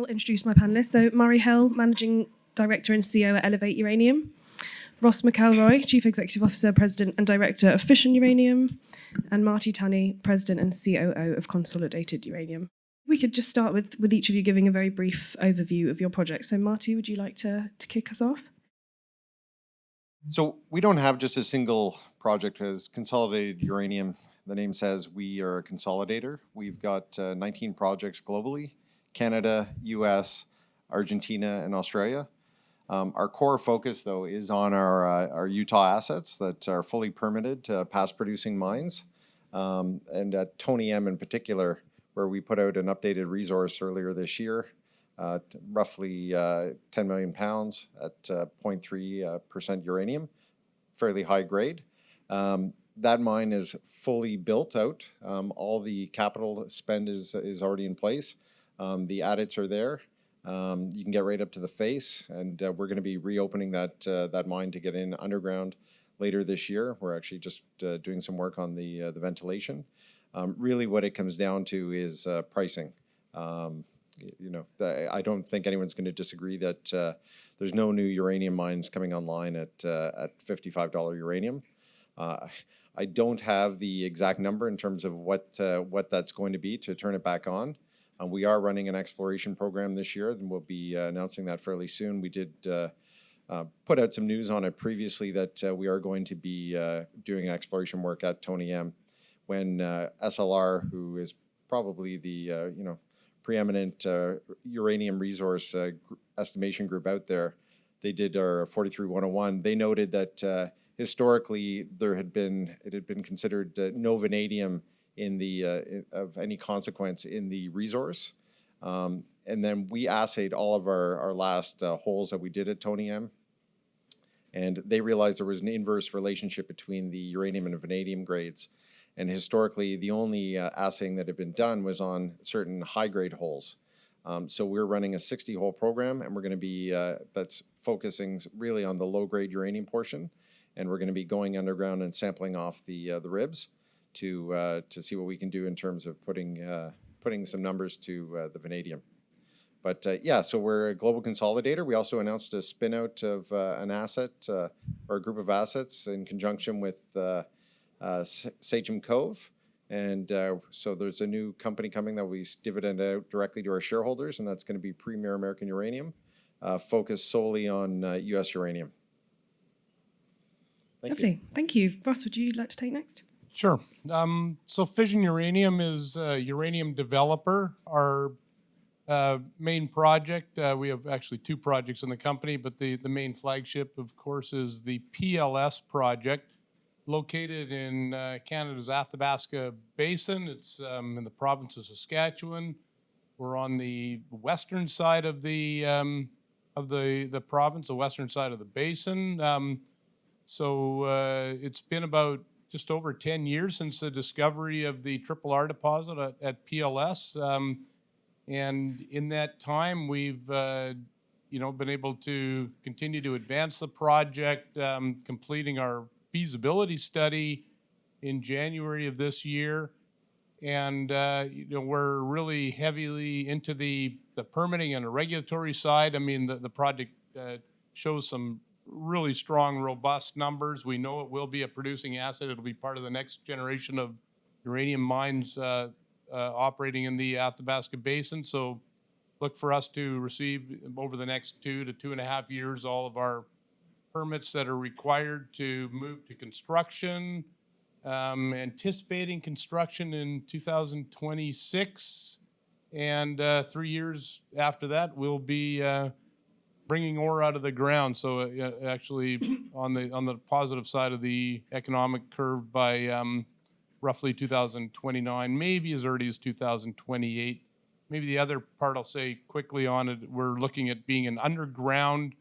introduce my panellists. So Murray Hell, Managing Director and CEO at Elevate Uranium. Ross McElroy, Chief Executive Officer, President and Director of Fission Uranium. And Marty Tunney, President and COO of Consolidated Uranium. We could just start with each of you giving a very brief overview of your project. So Marty, would you like to kick us off? So we don't have just a single project as Consolidated Uranium. The name says we are a consolidator. We've got 19 projects globally, Canada, US, Argentina, and Australia. Our core focus, though, is on our Utah assets that are fully permitted to past producing mines. And at Tunney M in particular, where we put out an updated resource earlier this year, roughly 10 million pounds at 0.3% uranium, fairly high grade. That mine is fully built out. All the capital spend is already in place. The adits are there. You can get right up to the face, and we're going to be reopening that mine to get in underground later this year. We're actually just doing some work on the ventilation. Really what it comes down to is pricing. I don't think anyone's going to disagree that there's no new uranium mines coming online at $55 uranium. I don't have the exact number in terms of what that's going to be to turn it back on. We are running an exploration program this year, and we'll be announcing that fairly soon. We did put out some news on it previously that we are going to be doing exploration work at Tunney M when SLR, who is probably the preeminent uranium resource estimation group out there, they did our 43-101. They noted that historically it had been considered no vanadium in the of any consequence in the resource, and then we assayed all of our last holes that we did at Tunney M, and they realized there was an inverse relationship between the uranium and vanadium grades. And historically, the only assaying that had been done was on certain high-grade holes. So we're running a 60-hole program, and we're going to be that's focusing really on the low-grade uranium portion, and we're going to be going underground and sampling off the ribs to see what we can do in terms of putting some numbers to the vanadium. But so we're a global consolidator. We also announced a spin-out of an asset or a group of assets in conjunction with Sachem Cove, and so there's a new company coming that we dividend out directly to our shareholders, and that's going to be Premier American Uranium, focused solely on U.S. uranium. Thank you. Ross, would you like to take next? Sure. So Fission Uranium is a uranium developer. Our main project, we have actually two projects in the company, but the main flagship, of course, is the PLS project, located in Canada's Athabasca Basin. It's in the province of Saskatchewan. We're on the western side of the province, the western side of the basin. So it's been about just over 10 years since the discovery of the Triple R deposit at PLS. And in that time, we've been able to continue to advance the project, completing our feasibility study in January of this year, and we're really heavily into the permitting and the regulatory side. I mean, the project shows some really strong, robust numbers. We know it will be a producing asset. It'll be part of the next generation of uranium mines operating in the Athabasca Basin. So look for us to receive over the next 2 to 2.5 years all of our permits that are required to move to construction, anticipating construction in 2026, and 3 years after that we'll be bringing ore out of the ground. So actually on the positive side of the economic curve by roughly 2029, maybe as early as 2028. Maybe the other part I'll say quickly on it, we're looking at being an underground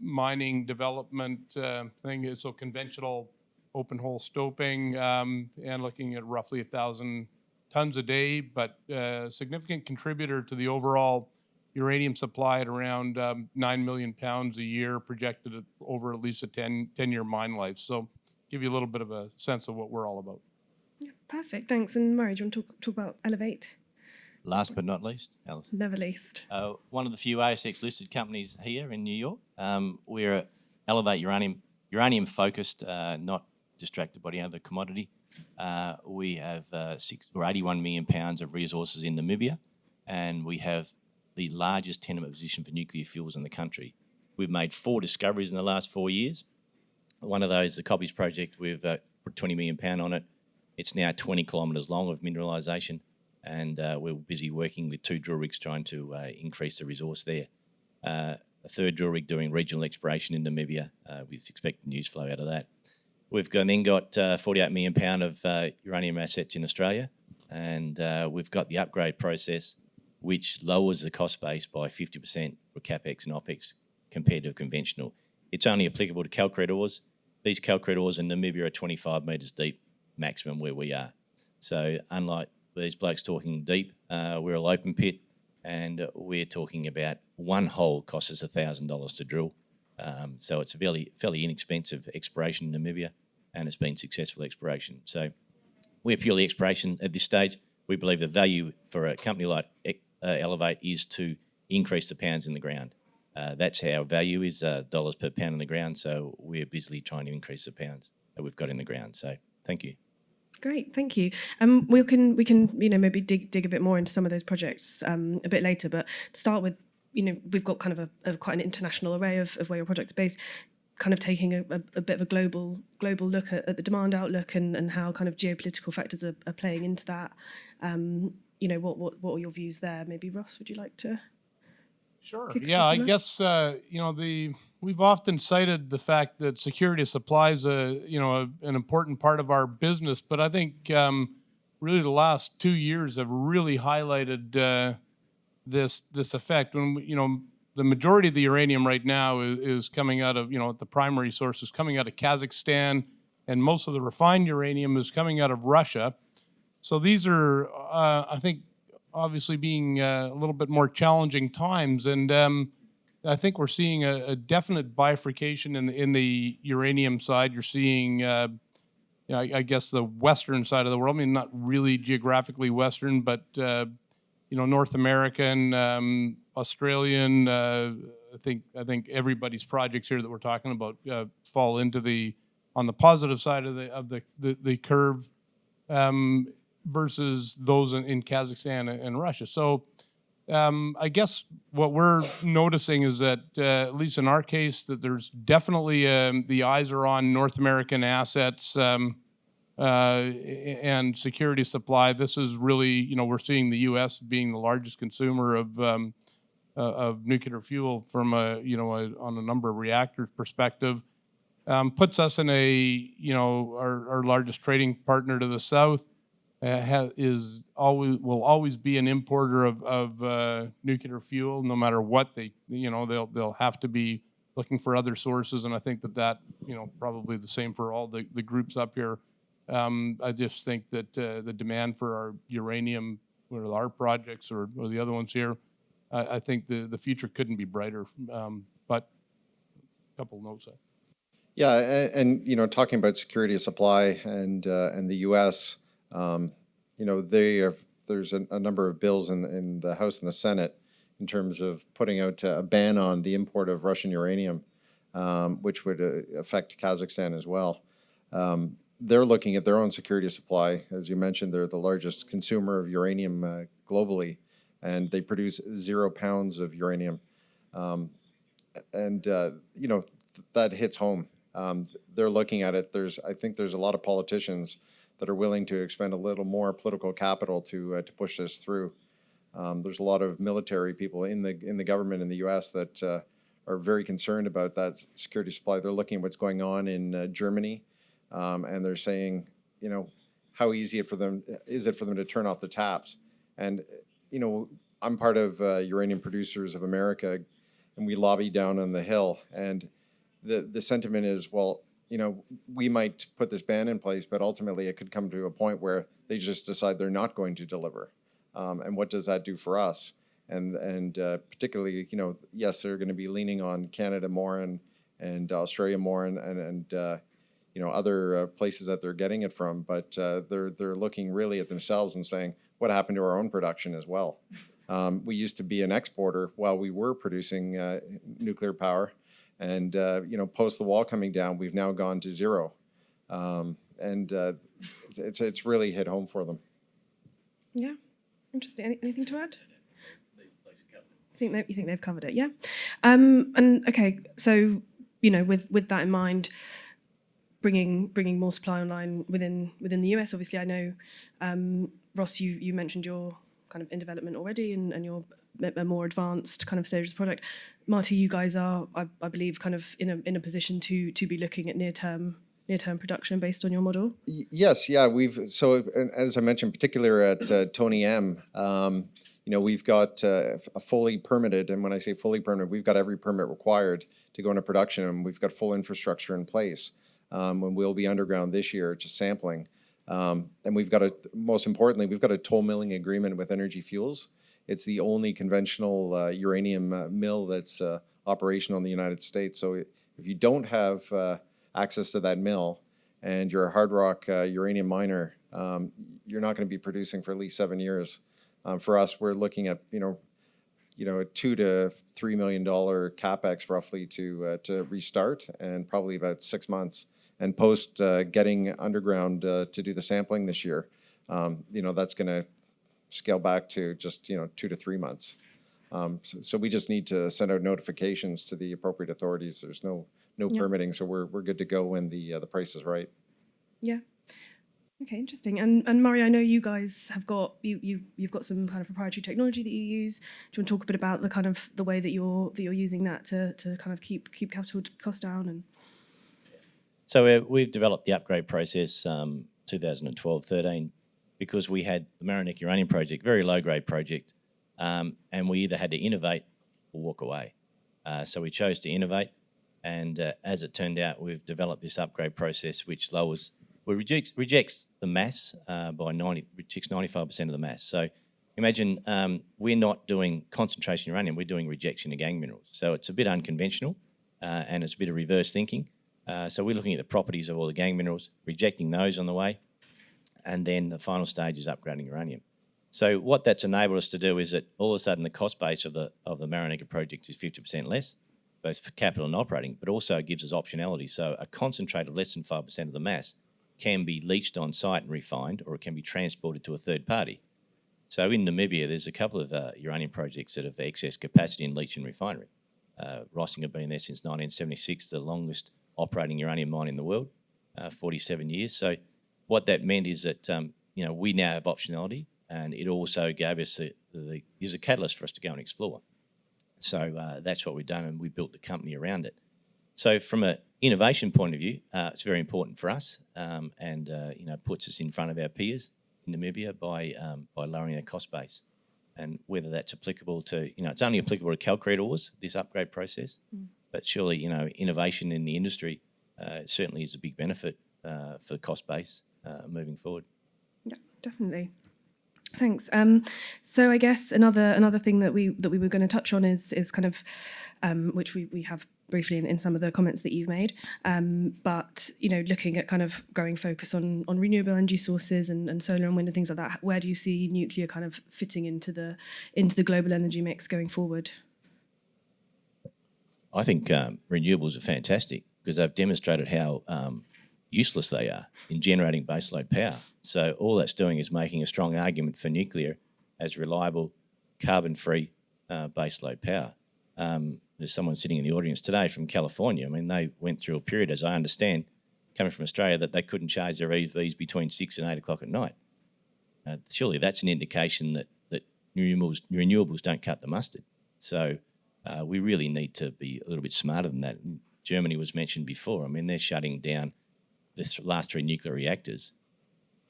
mining development thing, so conventional open hole stoping, and looking at roughly 1,000 tons a day, but significant contributor to the overall uranium supply at around 9 million pounds a year, projected at over at least a 10-year mine life. So give you a little bit of a sense of what we're all about. Yeah, perfect, thanks. And Murray, do you want to talk about Elevate? last but not least, Alice. Never least. One of the few ASX listed companies here in New York. We're Elevate Uranium, uranium focused, not distracted by any other commodity. We have 81 million pounds of resources in Namibia, and we have the largest tenement position for nuclear fuels in the country. We've made 4 discoveries in the last 4 years. One of those, the Copies project, we've put 20 million pound on it. It's now 20 kilometres long of mineralisation, and we're busy working with 2 drill rigs trying to increase the resource there. A 3rd drill rig doing regional exploration in Namibia. We expect news flow out of that. We've then got 48 million pound of uranium assets in Australia, and we've got the upgrade process, which lowers the cost base by 50% for CapEx and OpEx compared to conventional. It's only applicable to calcrete ores. These calcrete ores in Namibia are 25 metres deep, maximum where we are. So unlike these blokes talking deep, we're all open pit, and we're talking about one hole costs us $1,000 to drill. So it's a fairly inexpensive exploration in Namibia, and it's been successful exploration. So we're purely exploration at this stage. We believe the value for a company like Elevate is to increase the pounds in the ground. That's our value is dollars per pound in the ground. So we're busily trying to increase the pounds that we've got in the ground. So thank you. Great, thank you. We can maybe dig a bit more into some of those projects a bit later. But to start with, we've got kind of a quite an international array of where your project's based. Kind of taking a bit of a global look at the demand outlook and how kind of geopolitical factors are playing into that. What are your views there? Maybe Ross, would you like to? Sure. Yeah, I guess we've often cited the fact that security of supply is an important part of our business, but I think really the last 2 years have really highlighted this effect. When the majority of the uranium right now is coming out of the primary sources coming out of Kazakhstan, and most of the refined uranium is coming out of Russia. So these are, I think, obviously being a little bit more challenging times, and I think we're seeing a definite bifurcation in the uranium side. You're seeing, I guess, the western side of the world. I mean, not really geographically western, but North American, Australian. I think everybody's projects here that we're talking about fall into on the positive side of the curve. Versus those in Kazakhstan and Russia. So I guess what we're noticing is that, at least in our case, that there's definitely the eyes are on North American assets and security supply. This is really, we're seeing the U.S. being the largest consumer of nuclear fuel from on a number of reactors perspective. Puts us in our largest trading partner to the south. Will always be an importer of nuclear fuel, no matter what they'll have to be looking for other sources, and I think that probably the same for all the groups up here. I just think that the demand for our uranium, whether our projects or the other ones here, I think the future couldn't be brighter. But a couple notes there. Yeah, and talking about security of supply and the U.S. There's a number of bills in the House and the Senate in terms of putting out a ban on the import of Russian uranium, which would affect Kazakhstan as well. They're looking at their own security of supply. As you mentioned, they're the largest consumer of uranium globally, and they produce 0 pounds of uranium. That hits home. They're looking at it. I think there's a lot of politicians that are willing to expend a little more political capital to push this through. There's a lot of military people in the government in the U.S. that are very concerned about that security supply. They're looking at what's going on in Germany, and they're saying, how easy is it for them to turn off the taps? And I'm part of Uranium Producers of America, and we lobby down on the Hill, and the sentiment is, well, we might put this ban in place, but ultimately it could come to a point where they just decide they're not going to deliver. And what does that do for us? And particularly, yes, they're going to be leaning on Canada more and Australia more and other places that they're getting it from. But they're looking really at themselves and saying, what happened to our own production as well. We used to be an exporter while we were producing nuclear power, and post the wall coming down, we've now gone to zero, and it's really hit home for them. Yeah, interesting. Anything to add? You think they've covered it? Yeah. And okay, so with that in mind, bringing more supply online within the US. Obviously, I know Ross, you mentioned you're kind of in development already, and you're a more advanced kind of stage of the product. Marty, you guys are, I believe, kind of in a position to be looking at near term production based on your model. Yes, yeah, so as I mentioned, particularly at Tunney M. We've got a fully permitted, and when I say fully permitted, we've got every permit required to go into production, and we've got full infrastructure in place. And we'll be underground this year, just sampling. And most importantly, we've got a toll milling agreement with Energy Fuels. It's the only conventional uranium mill that's operational in the United States. So if you don't have access to that mill and you're a hard rock uranium miner, you're not going to be producing for at least 7 years. For us, we're looking at a $2 to $3 million capex roughly to restart, and probably about 6 months. And post getting underground to do the sampling this year, that's going to scale back to just 2 to 3 months. So we just need to send out notifications to the appropriate authorities. There's no permitting, so we're good to go when the price is right. Yeah. Okay, interesting. And Murray, I know you guys have got you've got some kind of proprietary technology that you use. Do you want to talk a bit about the way that you're using that to kind of keep capital costs down? And so we've developed the upgrade process 2012-13 because we had the Maronick Uranium Project, very low grade project, and we either had to innovate or walk away. So we chose to innovate, and as it turned out, we've developed this upgrade process which rejects the mass rejects 95% of the mass. So imagine we're not doing concentration uranium, we're doing rejection of gangue minerals. So it's a bit unconventional and it's a bit of reverse thinking. So we're looking at the properties of all the gangue minerals, rejecting those on the way, and then the final stage is upgrading uranium. So what that's enabled us to do is that all of a sudden the cost base of the Maronick project is 50% less, both for capital and operating, but also it gives us optionality. So a concentrate of less than 5% of the mass can be leached on site and refined, or it can be transported to a third party. So in Namibia, there's a couple of uranium projects that have excess capacity in leach and refinery. Rossing have been there since 1976, the longest operating uranium mine in the world, 47 years. So what that meant is that we now have optionality, and it also gave us is a catalyst for us to go and explore. So that's what we've done, and we built the company around it. So from an innovation point of view, it's very important for us, and puts us in front of our peers in Namibia by lowering our cost base. And whether that's applicable to, it's only applicable to calcrete ores, this upgrade process, but surely, innovation in the industry certainly is a big benefit for the cost base moving forward. Yeah, definitely. Thanks. So I guess another thing that we were going to touch on is kind of which we have briefly in some of the comments that you've made, but looking at kind of growing focus on renewable energy sources and solar and wind and things like that. Where do you see nuclear kind of fitting into the global energy mix going forward? I think renewables are fantastic because they've demonstrated how useless they are in generating baseload power. So all that's doing is making a strong argument for nuclear as reliable, carbon-free baseload power. There's someone sitting in the audience today from California. I mean, they went through a period, as I understand, coming from Australia, that they couldn't charge their EVs between 6 and 8 o'clock at night. Surely that's an indication that renewables don't cut the mustard. So we really need to be a little bit smarter than that. Germany was mentioned before. I mean, they're shutting down the last 3 nuclear reactors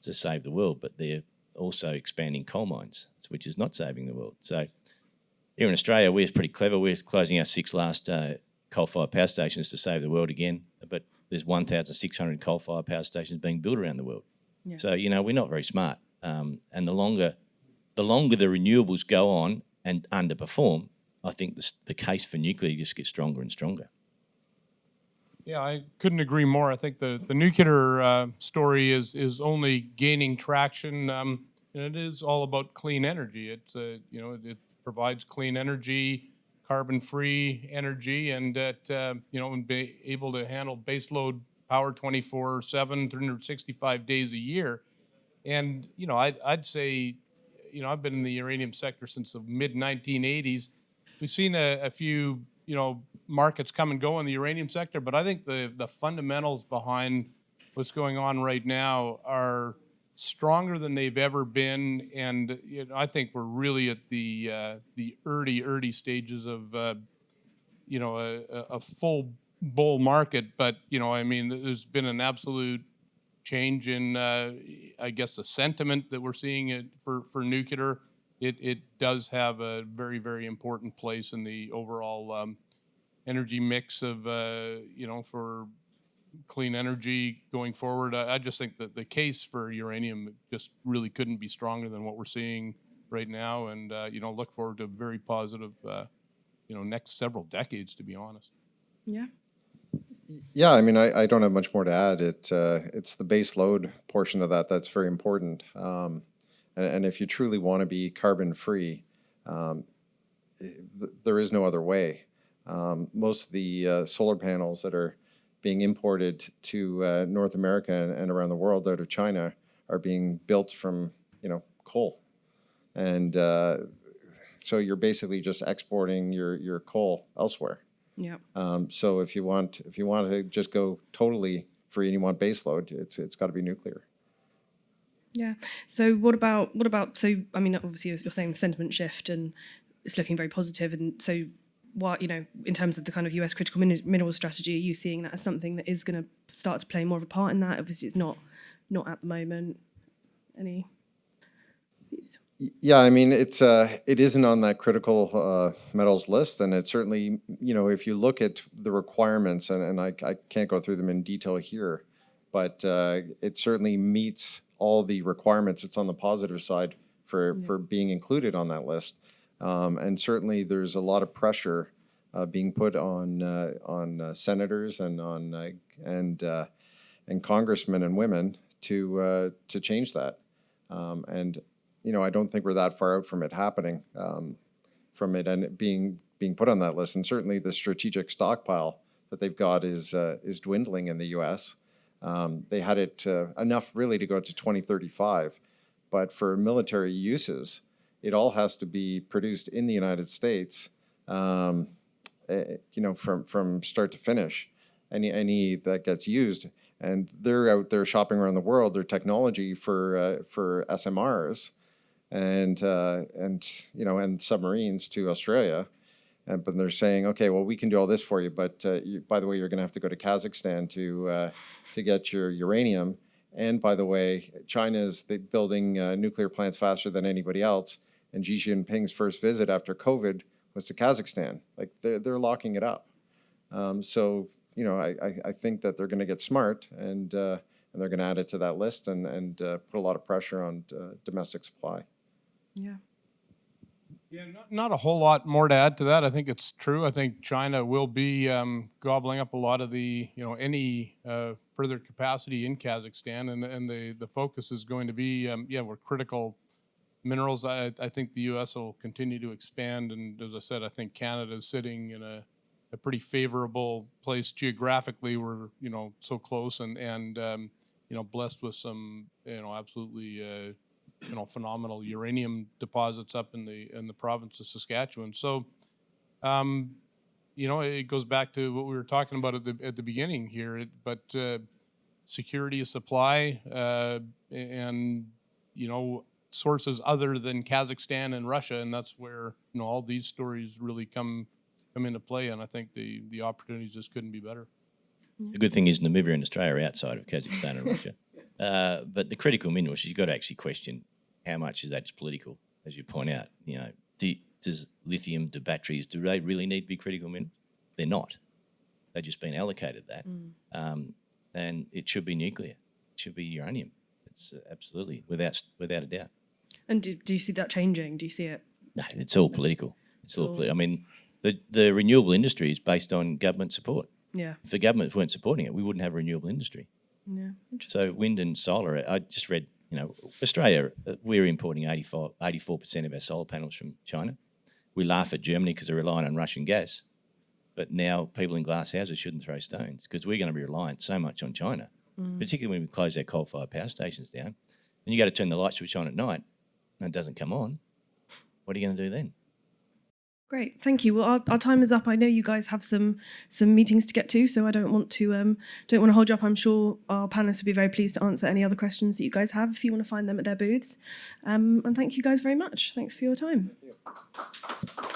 to save the world, but they're also expanding coal mines, which is not saving the world. So here in Australia, we're pretty clever. We're closing our 6 last coal-fired power stations to save the world again, but there's 1,600 coal-fired power stations being built around the world. Yeah. So, we're not very smart. And the longer the renewables go on and underperform, I think the case for nuclear just gets stronger and stronger. Yeah, I couldn't agree more. I think the nuclear story is only gaining traction. And it is all about clean energy. It's it provides clean energy, carbon-free energy, and that and be able to handle baseload power 24/7, 365 days a year. And I'd say, I've been in the uranium sector since the mid 1980s. We've seen a few markets come and go in the uranium sector, but I think the fundamentals behind what's going on right now are stronger than they've ever been, and I think we're really at the early stages of a full bull market. But there's been an absolute change in I guess the sentiment that we're seeing for nuclear. It does have a very, very important place in the overall energy mix of for clean energy going forward. I just think that the case for uranium just really couldn't be stronger than what we're seeing right now, and look forward to a very positive next several decades, to be honest. Yeah. Yeah, I don't have much more to add. It's the base load portion of that's very important. And if you truly want to be carbon free, there is no other way. Most of the solar panels that are being imported to North America and around the world out of China are being built from coal, and so you're basically just exporting your coal elsewhere. Yeah. So if you want to just go totally free and you want base load, it's got to be nuclear. Yeah. So what about so obviously you're saying the sentiment shift and it's looking very positive, and so what in terms of the kind of US critical mineral strategy, are you seeing that as something that is going to start to play more of a part in that? Obviously it's not at the moment. Any views? Yeah, it isn't on that critical metals list, and it certainly, if you look at the requirements, and I can't go through them in detail here, but it certainly meets all the requirements. It's on the positive side for being included on that list, and certainly there's a lot of pressure being put on senators and on and congressmen and women to change that, and I don't think we're that far out from it happening, from it and being put on that list. And certainly the strategic stockpile that they've got is dwindling in the U.S. They had it enough really to go to 2035, but for military uses, it all has to be produced in the United States, from start to finish. Any that gets used, and they're out there shopping around the world, their technology for SMRs. And submarines to Australia, but they're saying, okay, well, we can do all this for you, but by the way, you're going to have to go to Kazakhstan to get your uranium. And by the way, China's building nuclear plants faster than anybody else. And Xi Jinping's first visit after COVID was to Kazakhstan. Like they're locking it up. So I think that they're going to get smart and they're going to add it to that list and put a lot of pressure on domestic supply. Yeah. Yeah, not a whole lot more to add to that. I think it's true. I think China will be gobbling up a lot of the, any further capacity in Kazakhstan, and the focus is going to be, we're critical minerals. I think the U.S. will continue to expand, and as I said, I think Canada is sitting in a pretty favorable place geographically. We're, so close and blessed with some, absolutely. Phenomenal uranium deposits up in the province of Saskatchewan. So, it goes back to what we were talking about at the beginning here. But security of supply and sources other than Kazakhstan and Russia, and that's where all these stories really come into play. And I think the opportunities just couldn't be better. The good thing is Namibia and Australia are outside of Kazakhstan and Russia. But the critical minerals, you've got to actually question how much is that just political, as you point out. Does lithium, do batteries, do they really need to be critical minerals? They're not. They've just been allocated that. And it should be nuclear. It should be uranium. It's absolutely, without a doubt. And do you see that changing? Do you see it? No, it's all political. It's all political. The renewable industry is based on government support. Yeah. If the governments weren't supporting it, we wouldn't have a renewable industry. Yeah, So wind and solar, I just read You know, Australia, we're importing 84% of our solar panels from China. We laugh at Germany because they're relying on Russian gas. But now people in glass houses shouldn't throw stones because we're going to be reliant so much on China, particularly when we close our coal-fired power stations down. And you got to turn the light switch on at night and it doesn't come on. What are you going to do then? Great, thank you. Well, our time is up. I know you guys have some meetings to get to, so I don't want to hold you up. I'm sure our panelists would be very pleased to answer any other questions that you guys have if you want to find them at their booths. And thank you guys very much. Thanks for your time. Thank you.